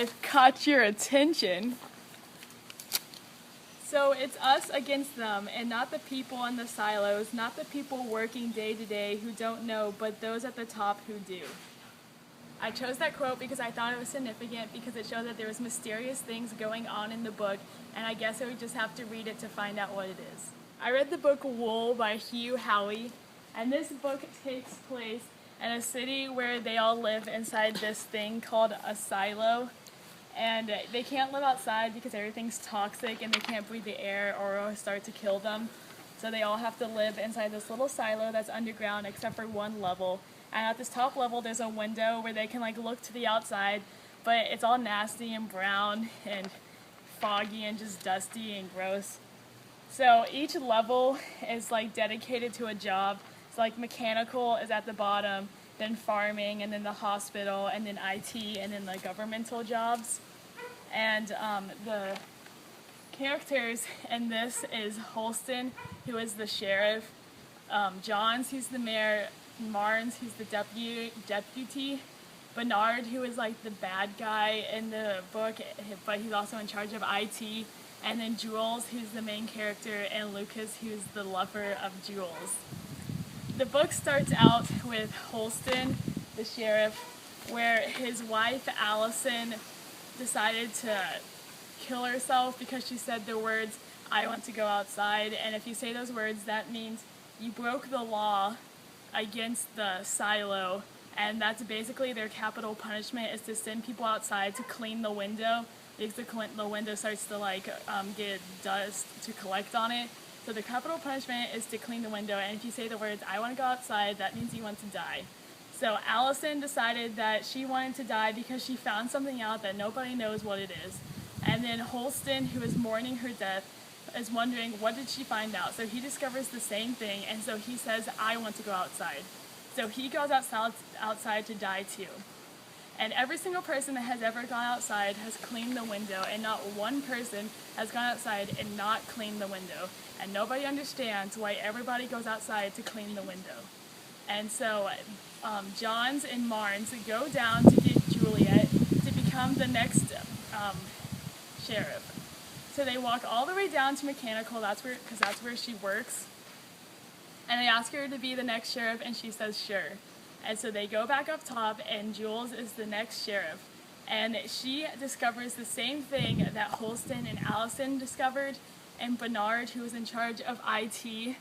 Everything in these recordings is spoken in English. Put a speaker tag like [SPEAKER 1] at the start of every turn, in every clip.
[SPEAKER 1] I've caught your attention. So it's us against them, and not the people in the silos, not the people working day to day who don't know, but those at the top who do. I chose that quote because I thought it was significant because it showed that there was mysterious things going on in the book, and I guess I would just have to read it to find out what it is. I read the book Wool by Howey, and this book takes place in a city where they all live inside this thing called a silo. And they can't live outside because everything's toxic and they can't breathe the air or it'll start to kill them. So they all have to live inside this little silo that's underground except for one level. And at this top level there's a window where they can look to the outside, but it's all nasty and brown and foggy and just dusty and gross. So each level is dedicated to a job. So mechanical is at the bottom, then farming, and then the hospital, and then IT, and then the governmental jobs. And the characters in this is Holston, who is the sheriff, Johns, who's the mayor, Marnes, who's the deputy, Bernard, who is the bad guy in the book, but he's also in charge of IT, and then Jules, who's the main character, and Lucas, who's the lover of Jules. The book starts out with Holston, the sheriff, where his wife Allison decided to kill herself because she said the words, "I want to go outside," and if you say those words, that means you broke the law against the silo, and that's basically their capital punishment, is to send people outside to clean the window because the window starts to get dust to collect on it. So the capital punishment is to clean the window, and if you say the words, "I want to go outside," that means you want to die. So Allison decided that she wanted to die because she found something out that nobody knows what it is. And then Holston, who is mourning her death, is wondering what did she find out. So he discovers the same thing, and so he says, "I want to go outside." So he goes outside to die too. And every single person that has ever gone outside has cleaned the window, and not one person has gone outside and not cleaned the window. And nobody understands why everybody goes outside to clean the window. And so Johns and Marnes go down to get Juliet to become the next sheriff. So they walk all the way down to mechanical, because that's where she works. And they ask her to be the next sheriff, and she says sure. And so they go back up top, and Jules is the next sheriff. And she discovers the same thing that Holston and Allison discovered, and Bernard, who was in charge of IT,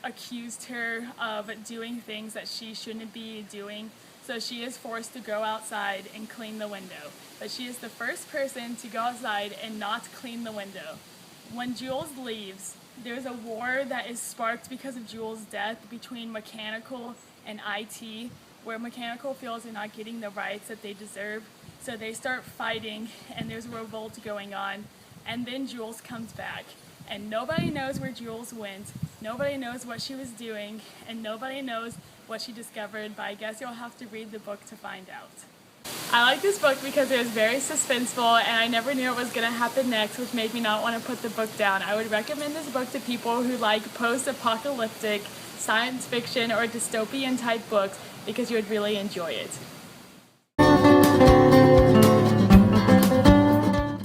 [SPEAKER 1] accused her of doing things that she shouldn't be doing. So she is forced to go outside and clean the window. But she is the first person to go outside and not clean the window. When Jules leaves, there's a war that is sparked because of Jules' death between mechanical and IT, where mechanical feels they're not getting the rights that they deserve. So they start fighting, and there's a revolt going on. And then Jules comes back, and nobody knows where Jules went, nobody knows what she was doing, and nobody knows what she discovered, but I guess you'll have to read the book to find out. I like this book because it was very suspenseful, and I never knew what was going to happen next, which made me not want to put the book down. I would recommend this book to people who like post-apocalyptic, science fiction, or dystopian type books because you would really enjoy it.